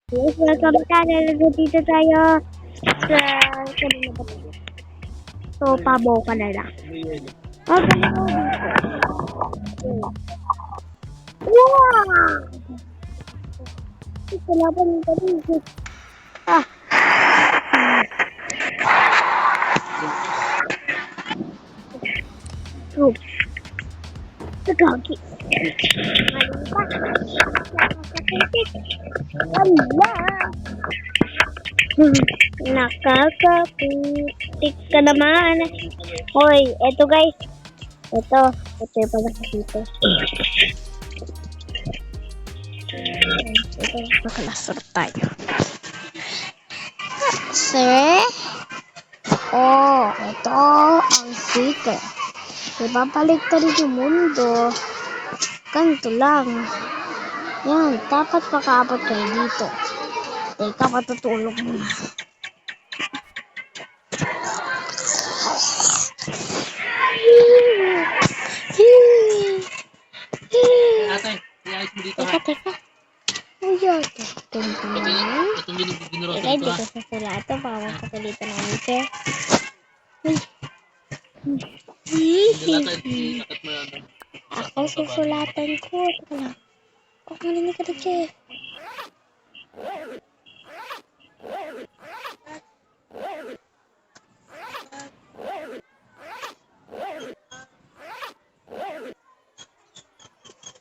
Yes, welcome channel. Dito tayo sa kanina ba tayo? So, pabaw ka na lang. Okay, mo dito. Wow! Ito laban nito dito. Ah! Oh, nagagi. Nakakapitik ka naman. Hoy, eto guys. Ito yung pala dito. Ito, makalasar tayo. Sir? Oh, ito ang secret. Ipapaligtad yung mundo. Ganito lang. Yan, dapat makaabot kayo dito. Teka, matutulog mo. Teka. Uyo, tingnan. Teka, hindi ko sasulato. Baka mapagalitan ng sir. Ako susulatan ko. Teka lang. Oh, marinig ka na siya.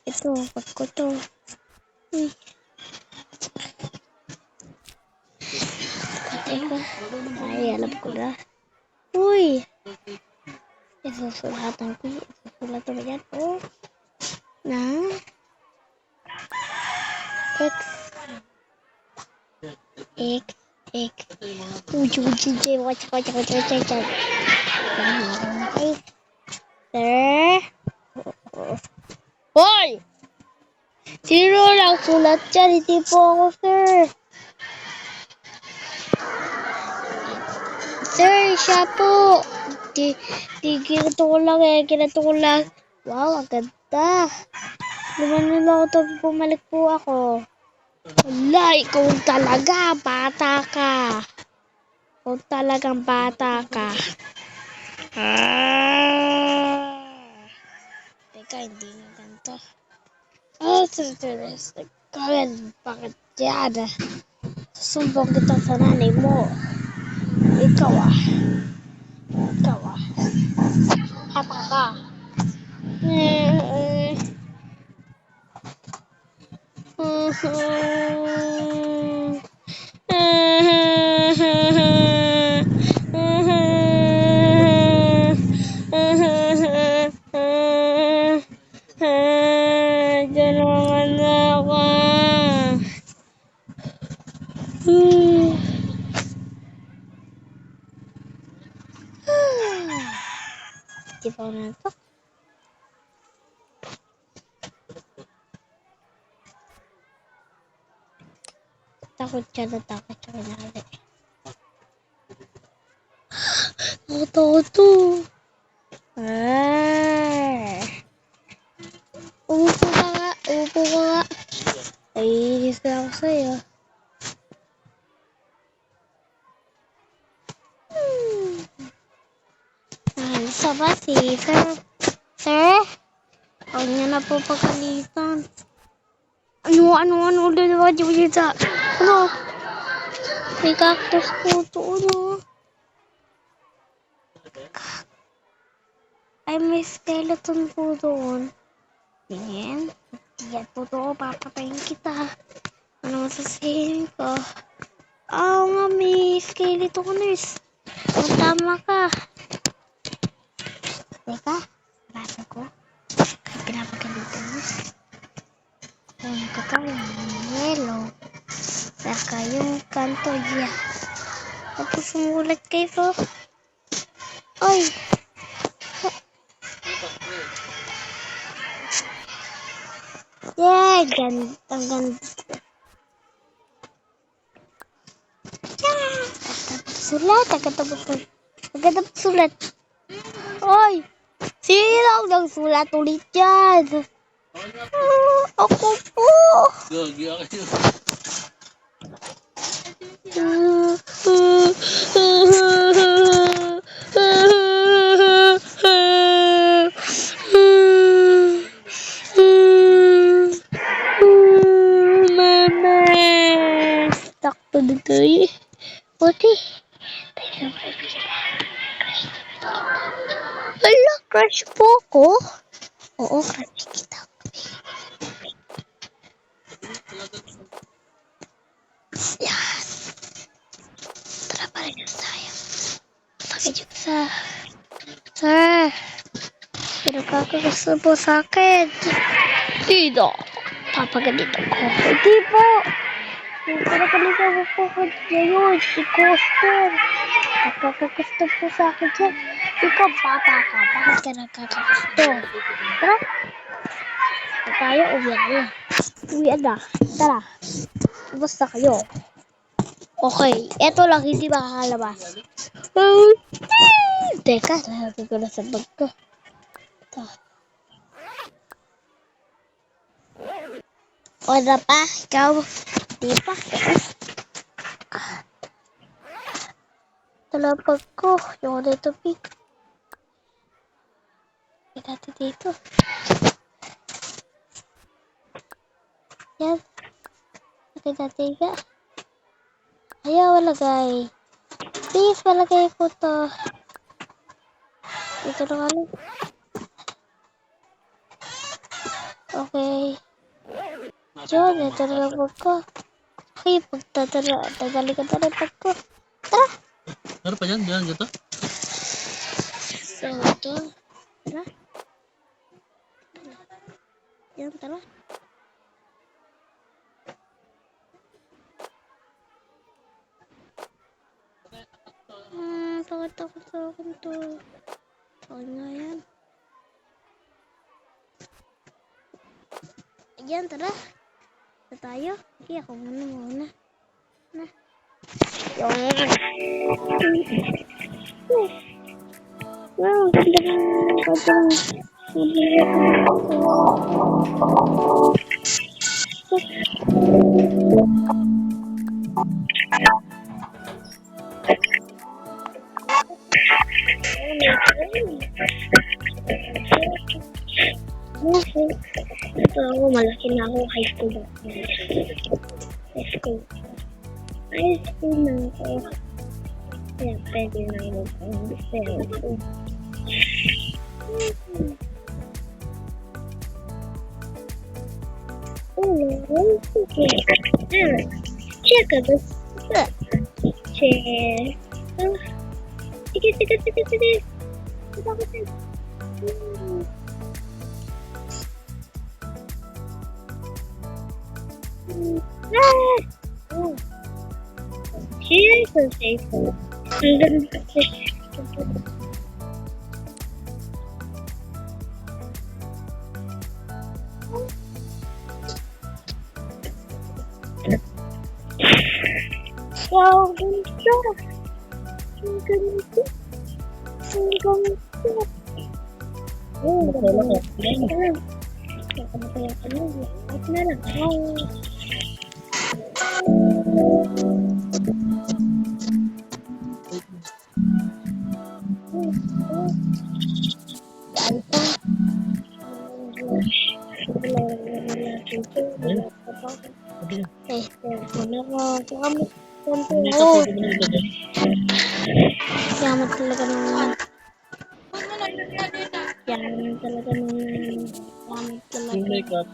Ito, pag ko to. Teka. Ay, alam ko na. Uy! Isusulatan ko. Isusulatan ba yan? Oh. Na? X. Uj. Watch. Sir? Hoy! Sino lang sulat dyan? Hindi po ako, sir. Sir, siya po. Ginato ko lang. Wow, ang ganda. Naman nila ako bumalik po ako. Wala, ikaw talaga, bata ka. Ikaw talagang bata ka. Teka, hindi nga ganito. Kawin, bakit yan? Susumbong kita sa nanay mo. Ikaw ah. Apa ka? Tulungan mo ako. Di ba na to? Takot siya kunwari. Takot to. Upo ka nga. Naiinis na ako sa'yo. Isa ba si Sir? Sir? Huwag niyo na po pagalitan. Ano? Ano? May cactus po ito, ano? Ay, may skeleton po doon. Tingin. Yan po to, papatayin kita. Ano masasayin ko? Oo nga, may skeletoners. Tama ka. Teka, basa ko. Pinapagalitan mo. Yung katawang yellow. Saka yung kanto niya. Tapos sumulat kayo. Oy! Yeah, ang ganda. Agad sulat. Oy! Sino ang sulat ulit yan? Ako po. Sakto dito eh. Buti. Hala, crush po ko. Oo, crush kita. Yan. Tara pa rin tayo. Sakit yung sa... Sir. Pinagkakagusto po sa akin. Dito. Papaganito ko. Hindi po. Pinagkakagusto po ko ngayon. Si Coaster. Nagkakagusto po sa akin dyan. Ikaw, bata ka. Bakit ka nagkakagusto? Tara. Tayo, uwian na. Uwian na. Tara. Basta kayo. Okay. Eto lang, hindi makakalabas. Teka, nalagay ko na sa bag ko. Ito. O na pa? Ikaw? Di pa? Talapag ko. Yung dito, Pink. Lagay natin dito. Yan. Lagay natin ka. Ayaw, malagay. Please, malagay ko to. Ito na nga lang. Okay. Yun, ito na lang bag ko. Okay, pagdadali ka na lang bag ko. Tara! Ano pa dyan? Diyan, dito? So, ito. Tara. Yan, tara. Takot sa akin to. Takot nga yan. Ayan, tara. Na tayo. Okay, ako muna. Na. Yung. Wow, ganda ng kadang. Ito ako, malaki na ako. High school na ako. High school na ako. Kaya pwede na ako mag-gusto. Check out this. Check. Sige. Here's the safe one. Wow, Yaman talaga naman. Yung makeup.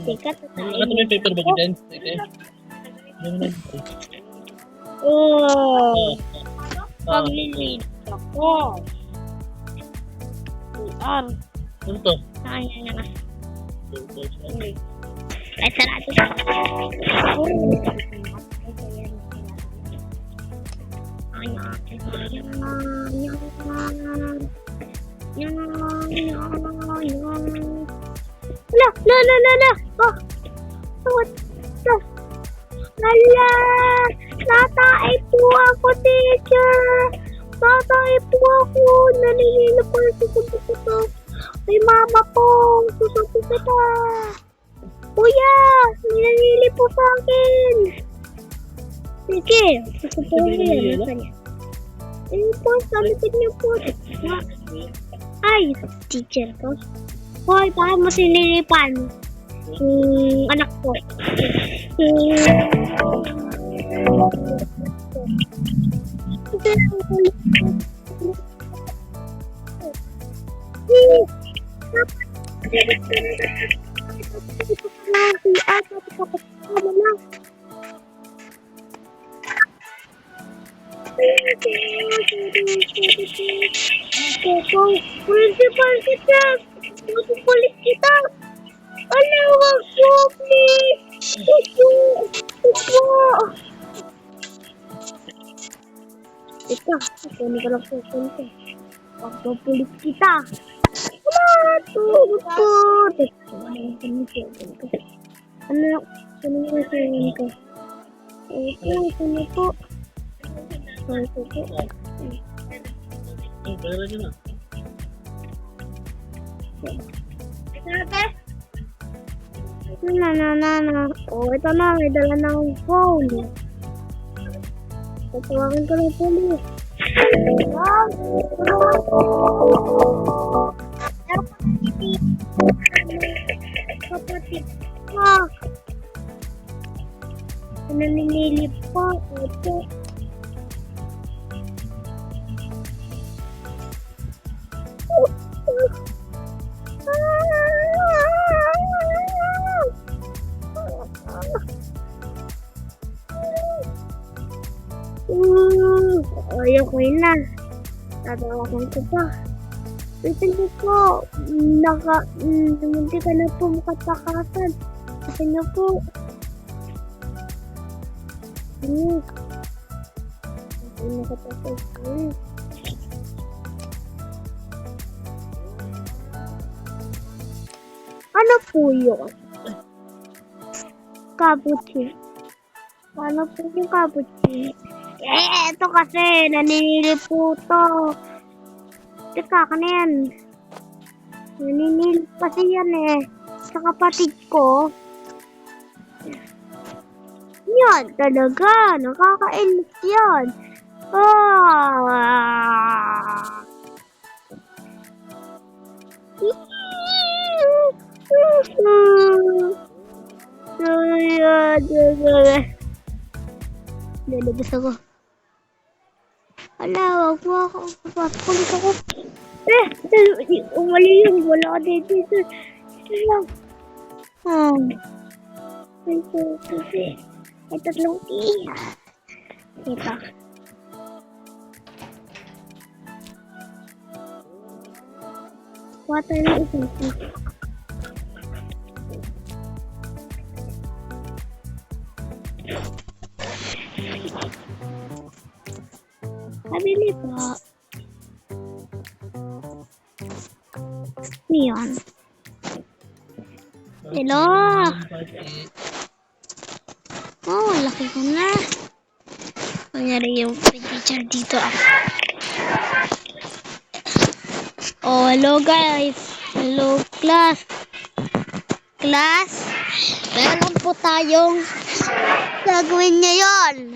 Sikat na tayo. Ito may paper bag dyan. Okay. Oh, paglilid ako. Yan. Ano to? Kaya na. Ay, sarado siya. La. What the? Hala! Natay po ako, teacher! Natay po ako! Nanihilo po yung susunod ko. Ay, mama po! Susunod kita! Kuya! Nanihili po sa akin! Sige! Susunod ko yan. Ayun po, sa likod niyo po. Ay! Teacher ko. Hoy, bakit mo sinilipan? Anak ko. Principal kita! Pulis kita! Ano, wag po, please! Opo! Opo! Ika, kukunin ko lang po ko. Pagpapulis kita! Wala! Tulog po! Ano? Kunin ko sa inyo ko. Opo, kunin po. Kunin ko po. Oh, pera nyo na. Na. Oh, ito na. May dala na akong phone. Tatawagan ko ng pulis. Kapatid ko. Naninilip po. Ito. Ayaw ko yun na. Tatawagan ko pa. Ito niyo po. Hindi ka na po makatakasan. Ito niyo po. Hindi nakatakasan. Ano po yun? Cappuccino. Ano po yung cappuccino? Ito kasi, naninilip po to. Teka, ano yan? Naninilip kasi yan eh. Sa kapatid ko. Yan, talaga. Nakakainis yan. Lalabas ako. Ala, wag mo ako. Papakulit ako. Umali yung wala ka dito. Ito lang. May tatlong iya. Ito. Water na isang iya. Pabili po. Yun. Hello. Oh, laki ko na. Kunyari yung picture dito ako. Oh, hello guys. Hello class. Class, meron po tayong gagawin ngayon.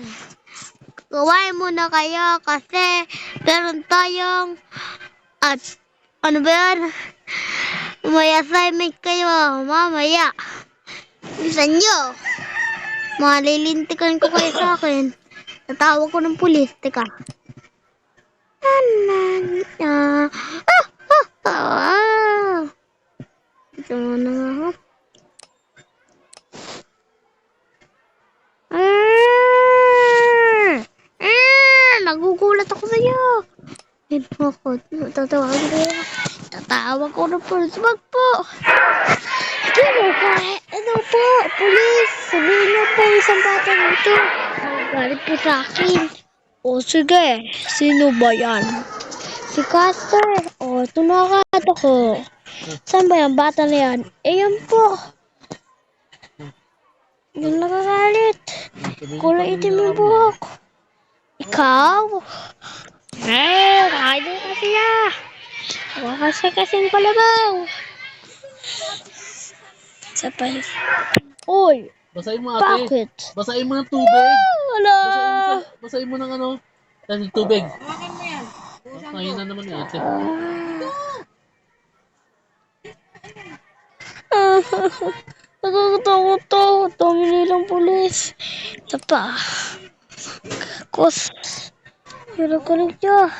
Gawain muna kayo kasi meron tayong ano ba yan? May assignment kayo mamaya. Bilisan nyo. Malilintikan ko kayo sa akin. Tatawag ko ng pulis. Teka. Ito na nga ako. Nagugulat ako sa'yo. Hindi ako. Tatawag ko ng pulis. Wag po. Ano po? Pulis. Sabihin niyo po isang bata nito. Galit po sa akin. O sige. Sino ba yan? Si Caster. O, tunakat ako. Saan ba yung bata na yan? Yan po. Yung nakakalit. Kulay itim yung buhok. Ikaw? Kain kasi ah. Huwag kasing palabaw. Sapay. Uy, Basahin mo ate. bakit? Basahin mo ng tubig. Wala. Basahin mo ng ano. Ng tubig. Ngayon na naman ate. Nagkakatakot to. Dami nilang pulis. Ito pa. Kus. Hirap-hirap niya.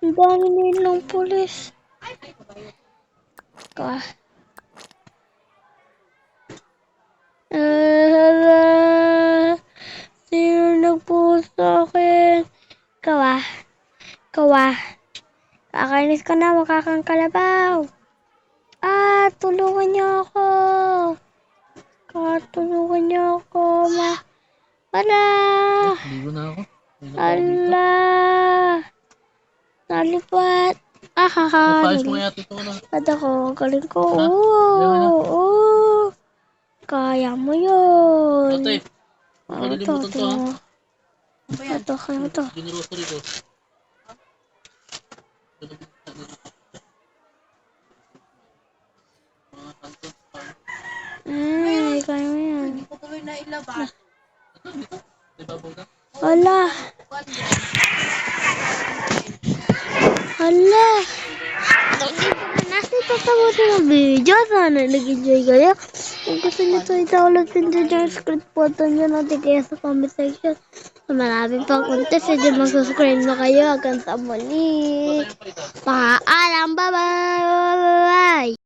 Ang dami nilang pulis. Ka. Sino nag-post sa akin? Kawa. Kawa. Kakainis ka na, makakang kalabaw. Tulungan niyo ako. Tulungan niyo ako. Ala! Ligo na ako. Ala! Nalipat. Napayos mo kaya ito na. At ako, galing ko. Ha? Ayaw na. Kaya mo yun. Ate, huwag malilimutan to ha. Kaya ito. Ginrocery ko. Kaya mo yan. Hindi ko tuloy na ilabas. Hala. Hala. Nasa tatapusin ang video. Sana nag-enjoy kayo. Kung gusto nyo ito, i-download din dyan yung script po. Nyo natin kayo sa comment section. Marami pang contest. Hindi mag-subscribe na kayo. Hanggang sa muli. Paalam. Bye-bye.